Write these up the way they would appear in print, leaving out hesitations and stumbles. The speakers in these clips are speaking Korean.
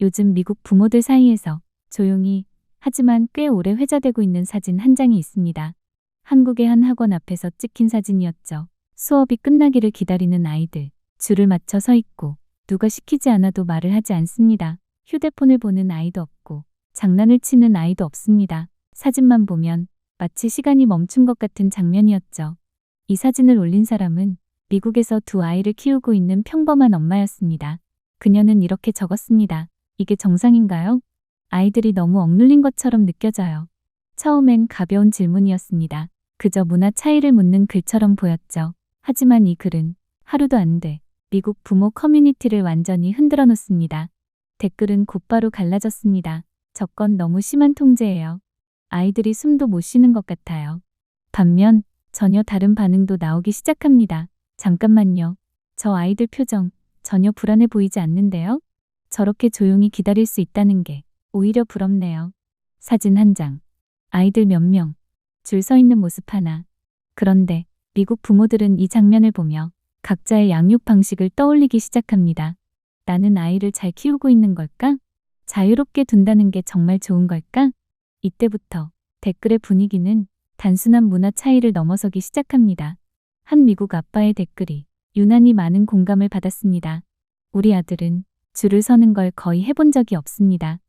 요즘 미국 부모들 사이에서 조용히 하지만 꽤 오래 회자되고 있는 사진 한 장이 있습니다. 한국의 한 학원 앞에서 찍힌 사진이었죠. 수업이 끝나기를 기다리는 아이들, 줄을 맞춰 서 있고 누가 시키지 않아도 말을 하지 않습니다. 휴대폰을 보는 아이도 없고 장난을 치는 아이도 없습니다. 사진만 보면 마치 시간이 멈춘 것 같은 장면이었죠. 이 사진을 올린 사람은 미국에서 두 아이를 키우고 있는 평범한 엄마였습니다. 그녀는 이렇게 적었습니다. 이게 정상인가요? 아이들이 너무 억눌린 것처럼 느껴져요. 처음엔 가벼운 질문이었습니다. 그저 문화 차이를 묻는 글처럼 보였죠. 하지만 이 글은 하루도 안 돼 미국 부모 커뮤니티를 완전히 흔들어 놓습니다. 댓글은 곧바로 갈라졌습니다. 저건 너무 심한 통제예요. 아이들이 숨도 못 쉬는 것 같아요. 반면 전혀 다른 반응도 나오기 시작합니다. 잠깐만요. 저 아이들 표정 전혀 불안해 보이지 않는데요? 저렇게 조용히 기다릴 수 있다는 게 오히려 부럽네요. 사진 한 장. 아이들 몇 명. 줄 서 있는 모습 하나. 그런데 미국 부모들은 이 장면을 보며 각자의 양육 방식을 떠올리기 시작합니다. 나는 아이를 잘 키우고 있는 걸까? 자유롭게 둔다는 게 정말 좋은 걸까? 이때부터 댓글의 분위기는 단순한 문화 차이를 넘어서기 시작합니다. 한 미국 아빠의 댓글이 유난히 많은 공감을 받았습니다. 우리 아들은 줄을 서는 걸 거의 해본 적이 없습니다.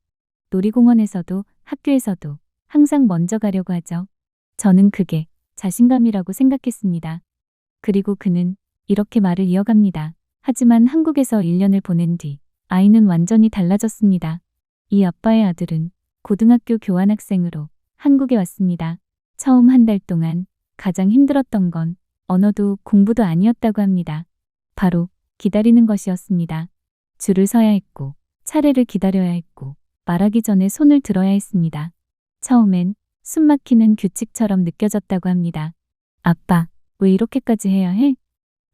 놀이공원에서도 학교에서도 항상 먼저 가려고 하죠. 저는 그게 자신감이라고 생각했습니다. 그리고 그는 이렇게 말을 이어갑니다. 하지만 한국에서 1년을 보낸 뒤 아이는 완전히 달라졌습니다. 이 아빠의 아들은 고등학교 교환학생으로 한국에 왔습니다. 처음 한 달 동안 가장 힘들었던 건 언어도 공부도 아니었다고 합니다. 바로 기다리는 것이었습니다. 줄을 서야 했고 차례를 기다려야 했고 말하기 전에 손을 들어야 했습니다. 처음엔 숨막히는 규칙처럼 느껴졌다고 합니다. 아빠, 왜 이렇게까지 해야 해?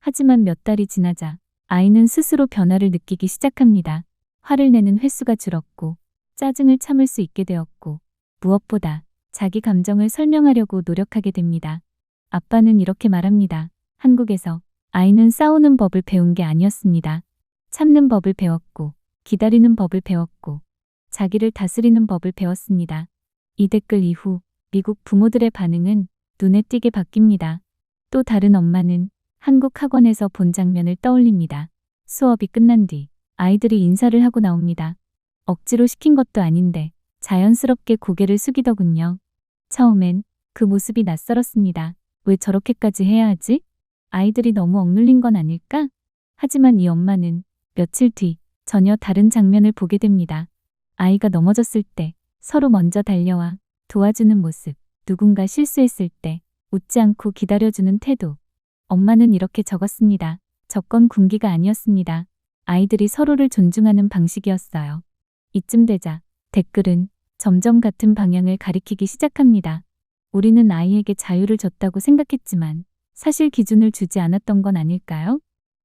하지만 몇 달이 지나자 아이는 스스로 변화를 느끼기 시작합니다. 화를 내는 횟수가 줄었고 짜증을 참을 수 있게 되었고 무엇보다 자기 감정을 설명하려고 노력하게 됩니다. 아빠는 이렇게 말합니다. 한국에서 아이는 싸우는 법을 배운 게 아니었습니다. 참는 법을 배웠고 기다리는 법을 배웠고 자기를 다스리는 법을 배웠습니다. 이 댓글 이후 미국 부모들의 반응은 눈에 띄게 바뀝니다. 또 다른 엄마는 한국 학원에서 본 장면을 떠올립니다. 수업이 끝난 뒤 아이들이 인사를 하고 나옵니다. 억지로 시킨 것도 아닌데 자연스럽게 고개를 숙이더군요. 처음엔 그 모습이 낯설었습니다. 왜 저렇게까지 해야 하지? 아이들이 너무 억눌린 건 아닐까? 하지만 이 엄마는 며칠 뒤 전혀 다른 장면을 보게 됩니다. 아이가 넘어졌을 때 서로 먼저 달려와 도와주는 모습, 누군가 실수했을 때 웃지 않고 기다려주는 태도. 엄마는 이렇게 적었습니다. 저건 군기가 아니었습니다. 아이들이 서로를 존중하는 방식이었어요. 이쯤 되자 댓글은 점점 같은 방향을 가리키기 시작합니다. 우리는 아이에게 자유를 줬다고 생각했지만 사실 기준을 주지 않았던 건 아닐까요?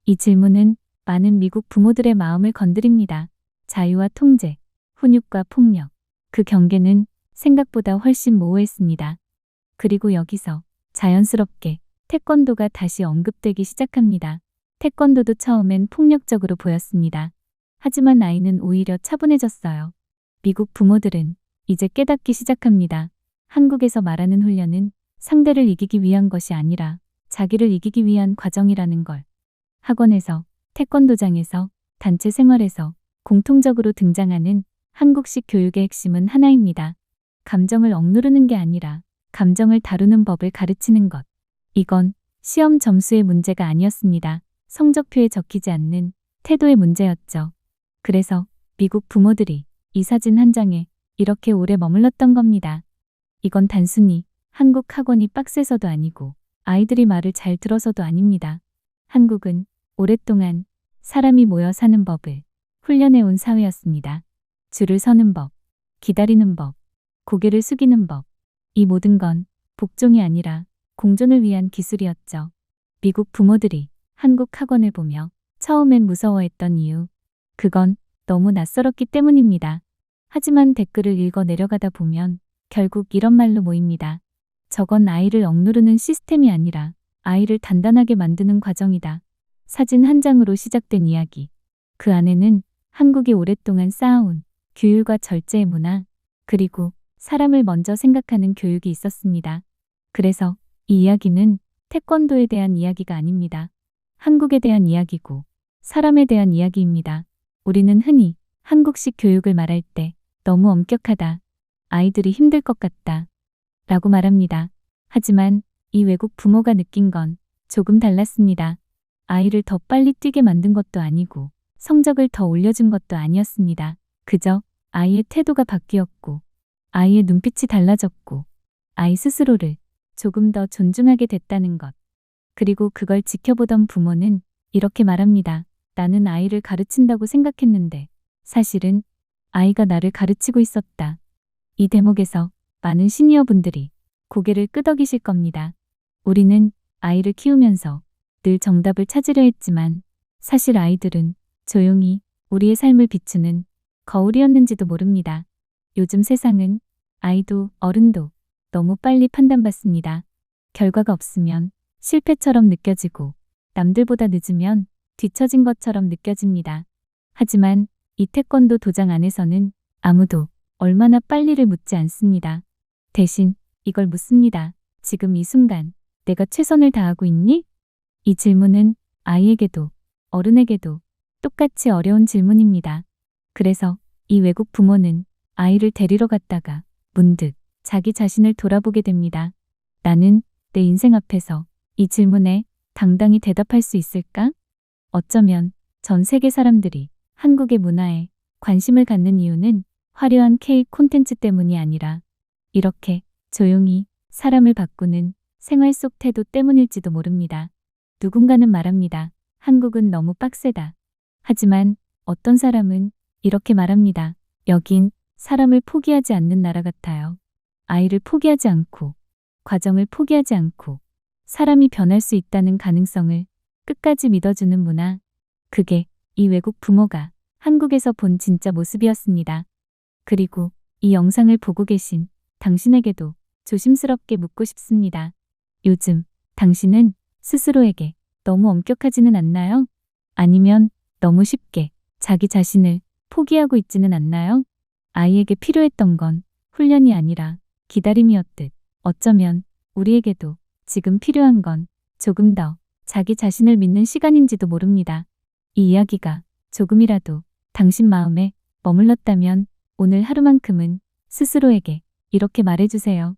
이 질문은 많은 미국 부모들의 마음을 건드립니다. 자유와 통제, 훈육과 폭력. 그 경계는 생각보다 훨씬 모호했습니다. 그리고 여기서 자연스럽게 태권도가 다시 언급되기 시작합니다. 태권도도 처음엔 폭력적으로 보였습니다. 하지만 아이는 오히려 차분해졌어요. 미국 부모들은 이제 깨닫기 시작합니다. 한국에서 말하는 훈련은 상대를 이기기 위한 것이 아니라 자기를 이기기 위한 과정이라는 걸. 학원에서, 태권도장에서, 단체 생활에서 공통적으로 등장하는 한국식 교육의 핵심은 하나입니다. 감정을 억누르는 게 아니라 감정을 다루는 법을 가르치는 것. 이건 시험 점수의 문제가 아니었습니다. 성적표에 적히지 않는 태도의 문제였죠. 그래서 미국 부모들이 이 사진 한 장에 이렇게 오래 머물렀던 겁니다. 이건 단순히 한국 학원이 빡세서도 아니고 아이들이 말을 잘 들어서도 아닙니다. 한국은 오랫동안 사람이 모여 사는 법을 훈련해온 사회였습니다. 줄을 서는 법, 기다리는 법, 고개를 숙이는 법. 이 모든 건 복종이 아니라 공존을 위한 기술이었죠. 미국 부모들이 한국 학원을 보며 처음엔 무서워했던 이유. 그건 너무 낯설었기 때문입니다. 하지만 댓글을 읽어 내려가다 보면 결국 이런 말로 모입니다. 저건 아이를 억누르는 시스템이 아니라 아이를 단단하게 만드는 과정이다. 사진 한 장으로 시작된 이야기. 그 안에는 한국이 오랫동안 쌓아온 규율과 절제의 문화, 그리고 사람을 먼저 생각하는 교육이 있었습니다. 그래서 이 이야기는 태권도에 대한 이야기가 아닙니다. 한국에 대한 이야기고 사람에 대한 이야기입니다. 우리는 흔히 한국식 교육을 말할 때 너무 엄격하다, 아이들이 힘들 것 같다 라고 말합니다. 하지만 이 외국 부모가 느낀 건 조금 달랐습니다. 아이를 더 빨리 뛰게 만든 것도 아니고 성적을 더 올려준 것도 아니었습니다. 그저 아이의 태도가 바뀌었고 아이의 눈빛이 달라졌고 아이 스스로를 조금 더 존중하게 됐다는 것. 그리고 그걸 지켜보던 부모는 이렇게 말합니다. 나는 아이를 가르친다고 생각했는데 사실은 아이가 나를 가르치고 있었다. 이 대목에서 많은 시니어분들이 고개를 끄덕이실 겁니다. 우리는 아이를 키우면서 늘 정답을 찾으려 했지만 사실 아이들은 조용히 우리의 삶을 비추는 거울이었는지도 모릅니다. 요즘 세상은 아이도 어른도 너무 빨리 판단받습니다. 결과가 없으면 실패처럼 느껴지고 남들보다 늦으면 뒤처진 것처럼 느껴집니다. 하지만 이 태권도 도장 안에서는 아무도 얼마나 빨리를 묻지 않습니다. 대신 이걸 묻습니다. 지금 이 순간 내가 최선을 다하고 있니? 이 질문은 아이에게도 어른에게도 똑같이 어려운 질문입니다. 그래서 이 외국 부모는 아이를 데리러 갔다가 문득 자기 자신을 돌아보게 됩니다. 나는 내 인생 앞에서 이 질문에 당당히 대답할 수 있을까? 어쩌면 전 세계 사람들이 한국의 문화에 관심을 갖는 이유는 화려한 K 콘텐츠 때문이 아니라 이렇게 조용히 사람을 바꾸는 생활 속 태도 때문일지도 모릅니다. 누군가는 말합니다. 한국은 너무 빡세다. 하지만 어떤 사람은 이렇게 말합니다. 여긴 사람을 포기하지 않는 나라 같아요. 아이를 포기하지 않고, 과정을 포기하지 않고, 사람이 변할 수 있다는 가능성을 끝까지 믿어주는 문화. 그게 이 외국 부모가 한국에서 본 진짜 모습이었습니다. 그리고 이 영상을 보고 계신 당신에게도 조심스럽게 묻고 싶습니다. 요즘 당신은 스스로에게 너무 엄격하지는 않나요? 아니면 너무 쉽게 자기 자신을 포기하고 있지는 않나요? 아이에게 필요했던 건 훈련이 아니라 기다림이었듯 어쩌면 우리에게도 지금 필요한 건 조금 더 자기 자신을 믿는 시간인지도 모릅니다. 이 이야기가 조금이라도 당신 마음에 머물렀다면 오늘 하루만큼은 스스로에게 이렇게 말해주세요.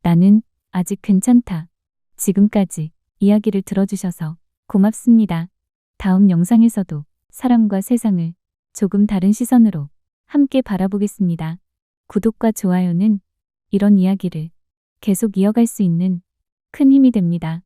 나는 아직 괜찮다. 지금까지 이야기를 들어주셔서 고맙습니다. 다음 영상에서도 사람과 세상을 조금 다른 시선으로 함께 바라보겠습니다. 구독과 좋아요는 이런 이야기를 계속 이어갈 수 있는 큰 힘이 됩니다.